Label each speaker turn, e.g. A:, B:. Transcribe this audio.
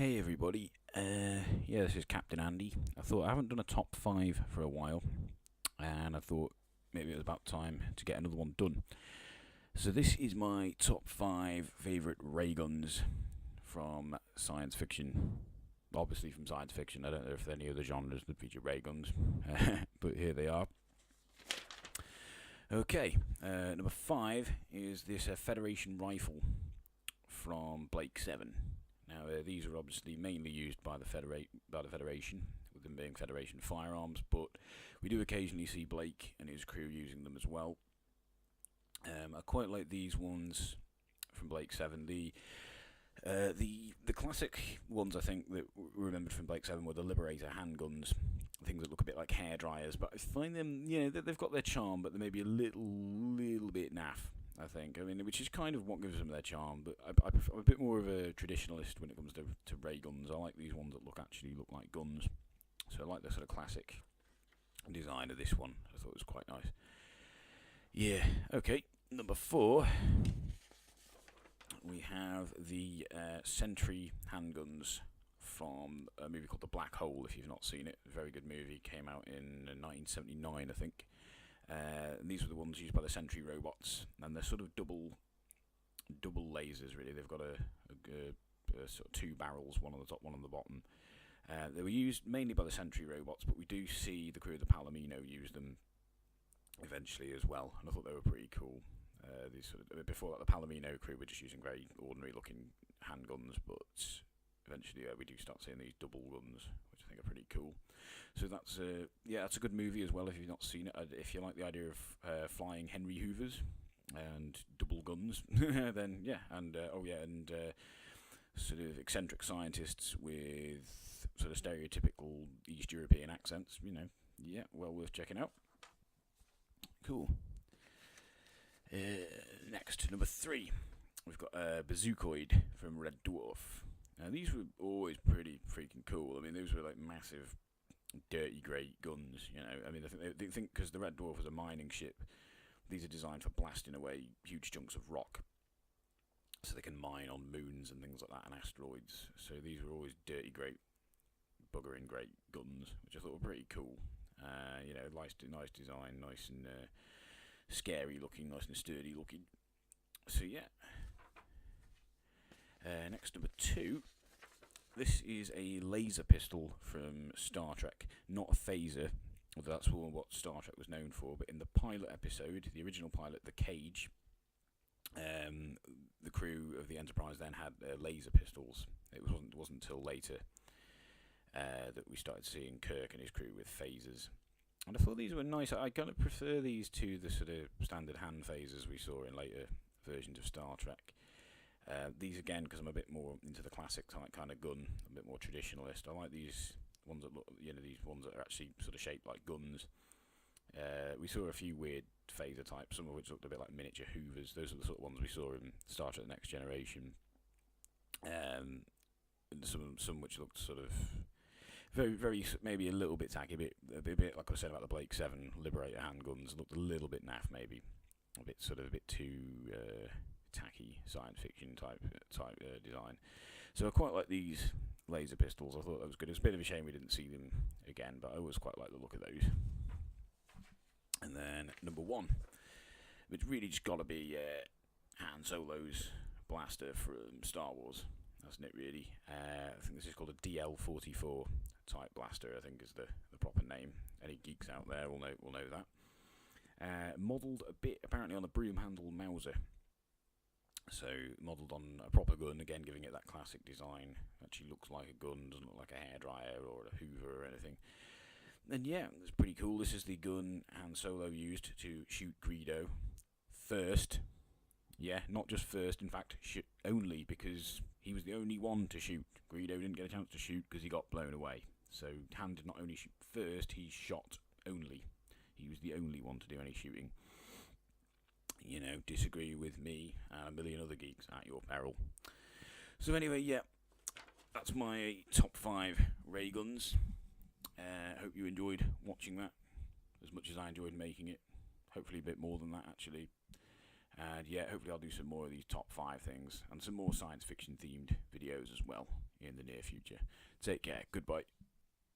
A: Hey everybody, yeah, this is Captain Andy. I thought I haven't done a top 5 for a while, and I thought maybe it was about time to get another one done. So this is my top 5 favourite ray guns from science fiction. Obviously from science fiction, I don't know if there are any other genres that feature ray guns, but here they are. Okay, number 5 is this Federation rifle from Blake 7. Now, these are obviously mainly used by the Federation, with them being Federation firearms, but we do occasionally see Blake and his crew using them as well. I quite like these ones from Blake 7. The classic ones I think that we remembered from Blake 7 were the Liberator handguns, things that look a bit like hair dryers, but I find them, they've got their charm, but they may be a little bit naff. I think. I mean, which is kind of what gives them their charm. But I'm a bit more of a traditionalist when it comes to ray guns. I like these ones that actually look like guns. So I like the sort of classic design of this one. I thought it was quite nice. Yeah. Okay. Number 4. We have the Sentry handguns from a movie called The Black Hole. If you've not seen it, a very good movie. Came out in 1979, I think. And these were the ones used by the Sentry robots, and they're sort of double lasers really. They've got a sort of 2 barrels, one on the top, one on the bottom. They were used mainly by the Sentry robots, but we do see the crew of the Palomino use them eventually as well, and I thought they were pretty cool. Before that, the Palomino crew were just using very ordinary looking handguns, but eventually we do start seeing these double guns, which I think are pretty cool. So that's that's a good movie as well if you've not seen it. If you like the idea of flying Henry Hoovers and double guns, then yeah, and sort of eccentric scientists with sort of stereotypical East European accents, well worth checking out. Cool. Next, number 3, we've got Bazookoid from Red Dwarf. Now these were always pretty freaking cool. I mean, those were like massive, dirty grey guns. I mean, they think because the Red Dwarf was a mining ship, these are designed for blasting away huge chunks of rock, so they can mine on moons and things like that and asteroids. So these were always dirty, great, buggering great guns, which I thought were pretty cool. Nice design, nice and scary looking, nice and sturdy looking. So yeah. Next, number 2. This is a laser pistol from Star Trek, not a phaser, although that's what Star Trek was known for. But in the pilot episode, the original pilot, The Cage, the crew of the Enterprise then had laser pistols. It wasn't until later that we started seeing Kirk and his crew with phasers. And I thought these were nice. I kind of prefer these to the sort of standard hand phasers we saw in later versions of Star Trek. These again, because I'm a bit more into the classic type kind of gun, a bit more traditionalist. I like these ones that look, these ones that are actually sort of shaped like guns. We saw a few weird phaser types, some of which looked a bit like miniature Hoovers. Those are the sort of ones we saw in Star Trek: The Next Generation. And some which looked sort of very maybe a little bit tacky, a bit like I was saying about the Blake 7 Liberator handguns. Looked a little bit naff, maybe a bit too tacky science fiction type design. So I quite like these laser pistols. I thought that was good. It's a bit of a shame we didn't see them again, but I always quite like the look of those. And then number 1, which really just got to be Han Solo's blaster from Star Wars. That's it really. I think this is called a DL-44 type blaster, I think is the proper name. Any geeks out there will know that. Modelled a bit apparently on a broom-handled Mauser. So modelled on a proper gun, again giving it that classic design. Actually looks like a gun, doesn't look like a hairdryer or a Hoover or anything. And yeah, it's pretty cool. This is the gun Han Solo used to shoot Greedo first. Yeah, not just first, in fact, only, because he was the only one to shoot. Greedo didn't get a chance to shoot because he got blown away. So Han did not only shoot first, he shot only. He was the only one to do any shooting. Disagree with me and a million other geeks at your peril. So anyway, yeah, that's my top 5 ray guns. Hope you enjoyed watching that as much as I enjoyed making it. Hopefully a bit more than that, actually. And yeah, hopefully I'll do some more of these top 5 things and some more science fiction themed videos as well. in the near future. Take care. Goodbye.